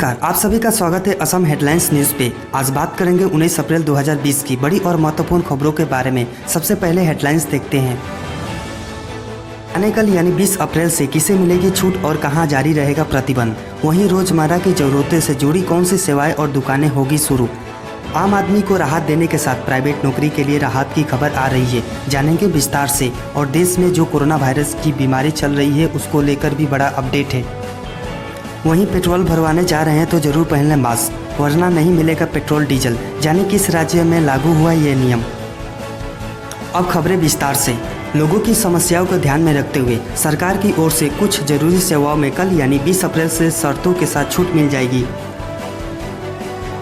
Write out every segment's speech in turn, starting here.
नमस्कार, आप सभी का स्वागत है असम हेडलाइंस न्यूज़ पे। आज बात करेंगे 19 अप्रैल 2020 की बड़ी और महत्वपूर्ण खबरों के बारे में। सबसे पहले हेडलाइंस देखते हैं। आने कल यानी 20 अप्रैल से किसे मिलेगी छूट और कहां जारी रहेगा प्रतिबंध। वहीं रोजमर्रा की जरूरतों से जुड़ी कौन सी सेवाएं और दुकानें होगी शुरू। आम आदमी को राहत देने के साथ प्राइवेट नौकरी के लिए राहत की खबर आ रही है, जानेंगे विस्तार से। और देश में जो कोरोना वायरस की बीमारी चल रही है उसको लेकर भी बड़ा अपडेट है। वहीं पेट्रोल भरवाने जा रहे हैं तो जरूर पहन लें मास्क, वरना नहीं मिलेगा पेट्रोल डीजल। जाने किस राज्य में लागू हुआ ये नियम। अब खबरें विस्तार से। लोगों की समस्याओं को ध्यान में रखते हुए सरकार की ओर से कुछ जरूरी सेवाओं में कल यानी 20 अप्रैल से शर्तों के साथ छूट मिल जाएगी।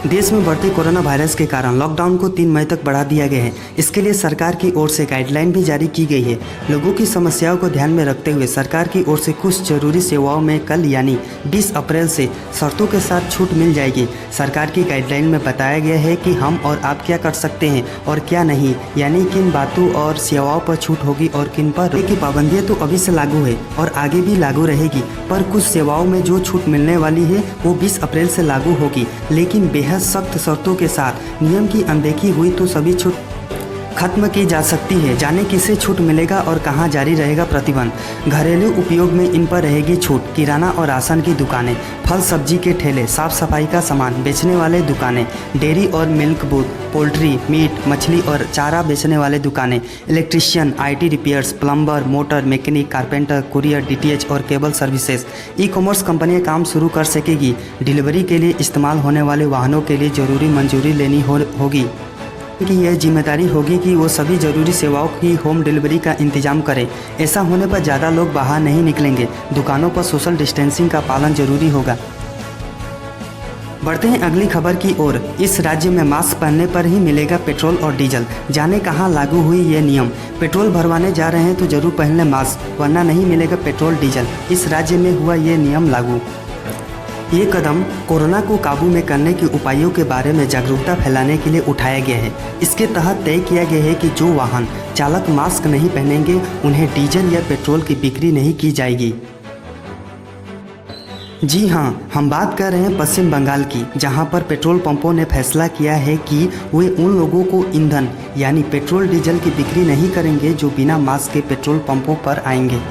देश में बढ़ते कोरोना वायरस के कारण लॉकडाउन को 3 मई तक बढ़ा दिया गया है। इसके लिए सरकार की ओर से गाइडलाइन भी जारी की गई है। लोगों की समस्याओं को ध्यान में रखते हुए सरकार की ओर से कुछ जरूरी सेवाओं में कल यानी 20 अप्रैल से शर्तों के साथ छूट मिल जाएगी। सरकार की गाइडलाइन में बताया गया है कि हम और आप क्या कर सकते हैं और क्या नहीं, यानी किन बातों और सेवाओं पर छूट होगी और किन पर। की पाबंदियाँ तो अभी से लागू है और आगे भी लागू रहेगी, पर कुछ सेवाओं में जो छूट मिलने वाली है वो 20 अप्रैल से लागू होगी, लेकिन बेहद सख्त शर्तों के साथ। नियम की अनदेखी हुई तो सभी छूट खत्म की जा सकती है। जाने किसे छूट मिलेगा और कहां जारी रहेगा प्रतिबंध। घरेलू उपयोग में इन पर रहेगी छूट। किराना और राशन की दुकानें, फल सब्जी के ठेले, साफ सफाई का सामान बेचने वाले दुकानें, डेयरी और मिल्क बूथ, पोल्ट्री, मीट, मछली और चारा बेचने वाले दुकानें, electrician, IT repairs, plumber, motor mechanic, carpenter, courier, DTH और केबल सर्विसेज। ई-कॉमर्स कंपनियां काम शुरू कर सकेगी। डिलीवरी के लिए इस्तेमाल होने वाले वाहनों के लिए जरूरी मंजूरी लेनी होगी कि यह जिम्मेदारी होगी कि वो सभी जरूरी सेवाओं की होम डिलीवरी का इंतजाम करें। ऐसा होने पर ज़्यादा लोग बाहर नहीं निकलेंगे। दुकानों पर सोशल डिस्टेंसिंग का पालन जरूरी होगा। बढ़ते हैं अगली खबर की ओर। इस राज्य में मास्क पहनने पर ही मिलेगा पेट्रोल और डीजल। जाने कहां लागू हुई ये नियम। पेट्रोल भरवाने जा रहे हैं तो जरूर पहन लें मास्क, वरना नहीं मिलेगा पेट्रोल डीजल। इस राज्य में हुआ ये नियम लागू। ये कदम कोरोना को काबू में करने के उपायों के बारे में जागरूकता फैलाने के लिए उठाया गया है। इसके तहत तय किया गया है कि जो वाहन चालक मास्क नहीं पहनेंगे उन्हें डीजल या पेट्रोल की बिक्री नहीं की जाएगी। जी हाँ, हम बात कर रहे हैं पश्चिम बंगाल की, जहां पर पेट्रोल पंपों ने फैसला किया है कि वे उन लोगों को ईंधन यानी पेट्रोल डीजल की बिक्री नहीं करेंगे जो बिना मास्क के पेट्रोल पंपों पर आएंगे।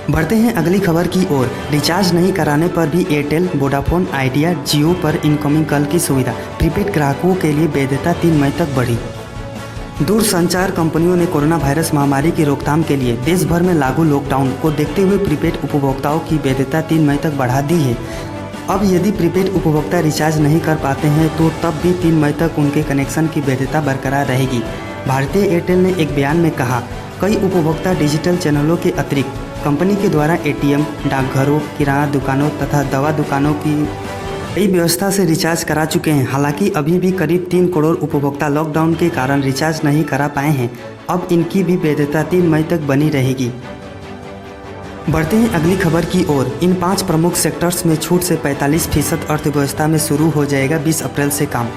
बढ़ते हैं अगली खबर की ओर। रिचार्ज नहीं कराने पर भी एयरटेल, वोडाफोन, आइडिया, जियो पर इनकमिंग कॉल की सुविधा। प्रीपेड ग्राहकों के लिए वैधता 3 मई तक बढ़ी। दूरसंचार कंपनियों ने कोरोना वायरस महामारी की रोकथाम के लिए देश भर में लागू लॉकडाउन को देखते हुए प्रीपेड उपभोक्ताओं की वैधता 3 मई तक बढ़ा दी है। अब यदि प्रीपेड उपभोक्ता रिचार्ज नहीं कर पाते हैं तो तब भी 3 मई तक उनके कनेक्शन की वैधता बरकरार रहेगी। भारतीय एयरटेल ने एक बयान में कहा, कई उपभोक्ता डिजिटल चैनलों के अतिरिक्त कंपनी के द्वारा ATM, डाकघरों, किराना दुकानों तथा दवा दुकानों की कई व्यवस्था से रिचार्ज करा चुके हैं। हालांकि अभी भी करीब 3 करोड़ उपभोक्ता लॉकडाउन के कारण रिचार्ज नहीं करा पाए हैं। अब इनकी भी वैधता 3 मई तक बनी रहेगी। बढ़ते हैं अगली खबर की ओर। इन 5 प्रमुख सेक्टर्स में छूट से 45% अर्थव्यवस्था में शुरू हो जाएगा 20 अप्रैल से काम।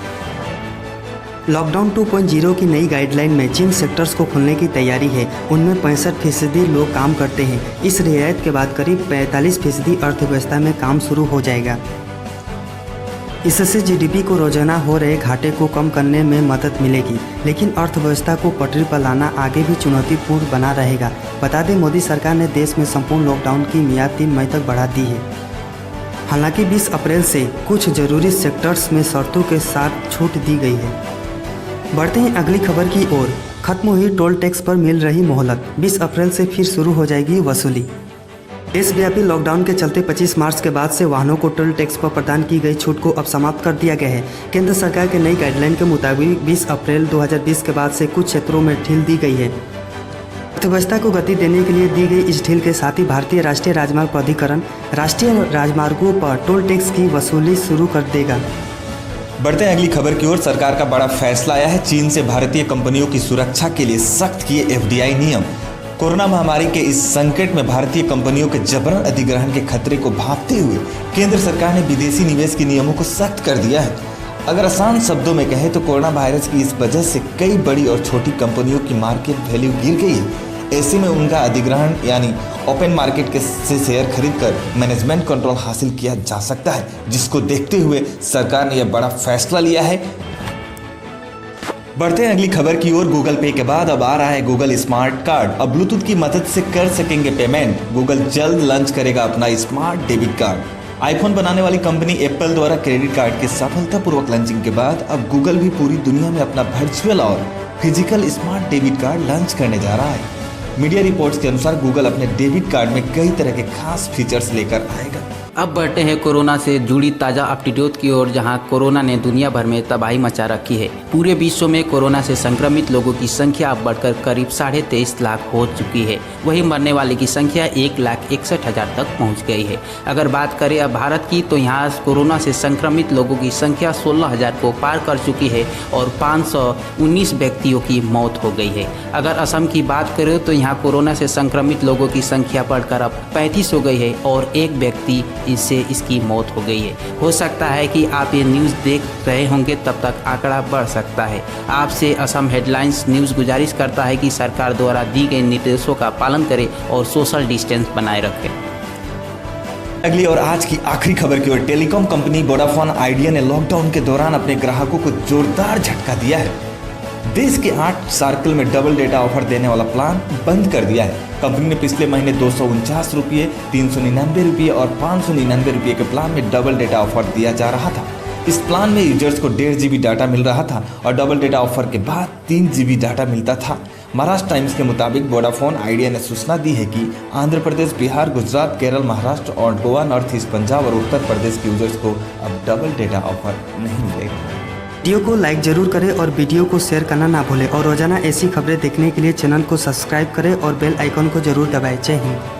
लॉकडाउन 2.0 की नई गाइडलाइन में जिन सेक्टर्स को खुलने की तैयारी है उनमें 65% लोग काम करते हैं। इस रियायत के बाद करीब 45% अर्थव्यवस्था में काम शुरू हो जाएगा। इससे GDP को रोजाना हो रहे घाटे को कम करने में मदद मिलेगी, लेकिन अर्थव्यवस्था को पटरी पर लाना आगे भी चुनौतीपूर्ण बना रहेगा। बता दें, मोदी सरकार ने देश में संपूर्ण लॉकडाउन की मियाद 3 मई तक बढ़ा दी है। हालांकि 20 अप्रैल से कुछ जरूरी सेक्टर्स में शर्तों के साथ छूट दी गई है। बढ़ते हैं अगली खबर की ओर। खत्म हुई टोल टैक्स पर मिल रही मोहलत। 20 अप्रैल से फिर शुरू हो जाएगी वसूली। देशव्यापी लॉकडाउन के चलते 25 मार्च के बाद से वाहनों को टोल टैक्स पर प्रदान की गई छूट को अब समाप्त कर दिया गया है। केंद्र सरकार के नई गाइडलाइन के मुताबिक 20 अप्रैल 2020 के बाद से कुछ क्षेत्रों में ढील दी गई है। अर्थव्यवस्था को गति देने के लिए दी गई इस ढील के साथ ही भारतीय राष्ट्रीय राजमार्ग प्राधिकरण राष्ट्रीय राजमार्गों पर टोल टैक्स की वसूली शुरू कर देगा। बढ़ते हैं अगली खबर की ओर। सरकार का बड़ा फैसला आया है। चीन से भारतीय कंपनियों की सुरक्षा के लिए सख्त किए FDI नियम। कोरोना महामारी के इस संकट में भारतीय कंपनियों के जबरन अधिग्रहण के खतरे को भांपते हुए केंद्र सरकार ने विदेशी निवेश के नियमों को सख्त कर दिया है। अगर आसान शब्दों में कहें तो कोरोना वायरस की इस वजह से कई बड़ी और छोटी कंपनियों की मार्केट वैल्यू गिर गई है। ऐसे में उनका अधिग्रहण यानी ओपन मार्केट से शेयर खरीदकर मैनेजमेंट कंट्रोल हासिल किया जा सकता है, जिसको देखते हुए सरकार ने यह बड़ा फैसला लिया है। बढ़ते हैं अगली खबर की ओर। गूगल पे के बाद अब आ रहा है गूगल स्मार्ट कार्ड। अब ब्लूटूथ की मदद से कर सकेंगे पेमेंट। गूगल जल्द लॉन्च करेगा अपना स्मार्ट डेबिट कार्ड। आईफोन बनाने वाली कंपनी एप्पल द्वारा क्रेडिट कार्ड के सफलतापूर्वक लॉन्चिंग के बाद अब गूगल भी पूरी दुनिया में अपना वर्चुअल और physical smart debit card launch करने जा रहा है। मीडिया रिपोर्ट्स के अनुसार गूगल अपने डेबिट कार्ड में कई तरह के खास फीचर्स लेकर आएगा। अब बढ़ते हैं कोरोना से जुड़ी ताज़ा अपडेट की ओर, जहां कोरोना ने दुनिया भर में तबाही मचा रखी है। पूरे विश्व में कोरोना से संक्रमित लोगों की संख्या अब बढ़कर करीब 23.5 लाख हो चुकी है। वहीं मरने वाले की संख्या 1,61,000 तक पहुंच गई है। अगर बात करें अब भारत की, तो यहाँ कोरोना से संक्रमित लोगों की संख्या 16,000 को पार कर चुकी है और 519 व्यक्तियों की मौत हो गई है। अगर असम की बात करें तो यहाँ कोरोना से संक्रमित लोगों की संख्या बढ़कर अब 35 हो गई है और एक व्यक्ति इससे इसकी मौत हो गई है। हो सकता है कि आप ये न्यूज़ देख रहे होंगे, तब तक आंकड़ा बढ़ सकता है। आपसे असम हेडलाइंस न्यूज़ गुजारिश करता है कि सरकार द्वारा दी गई निर्देशों का पालन करें और सोशल डिस्टेंस बनाए रखें। अगली और आज की आखिरी खबर की ओर। टेलीकॉम कंपनी वोडाफोन आइडिया ने लॉकडाउन के दौरान अपने ग्राहकों को जोरदार झटका दिया है। देश के 8 सर्कल में डबल डेटा ऑफर देने वाला प्लान बंद कर दिया है। कंपनी ने पिछले महीने 249 रुपये, 399 रुपये और 599 रुपये के प्लान में डबल डेटा ऑफर दिया जा रहा था। इस प्लान में यूजर्स को 1.5 GB डाटा मिल रहा था और डबल डेटा ऑफर के बाद 3 GB डाटा मिलता था। महाराष्ट्र टाइम्स के मुताबिक वोडाफोन आइडिया ने सूचना दी है कि आंध्र प्रदेश, बिहार, गुजरात, केरल, महाराष्ट्र और गोवा, नॉर्थ ईस्ट, पंजाब और उत्तर प्रदेश के यूजर्स को अब डबल डेटा ऑफर नहीं मिलेगा। वीडियो को लाइक जरूर करें और वीडियो को शेयर करना ना भूलें और रोजाना ऐसी खबरें देखने के लिए चैनल को सब्सक्राइब करें और बेल आइकन को जरूर दबाएं। जय हिंद।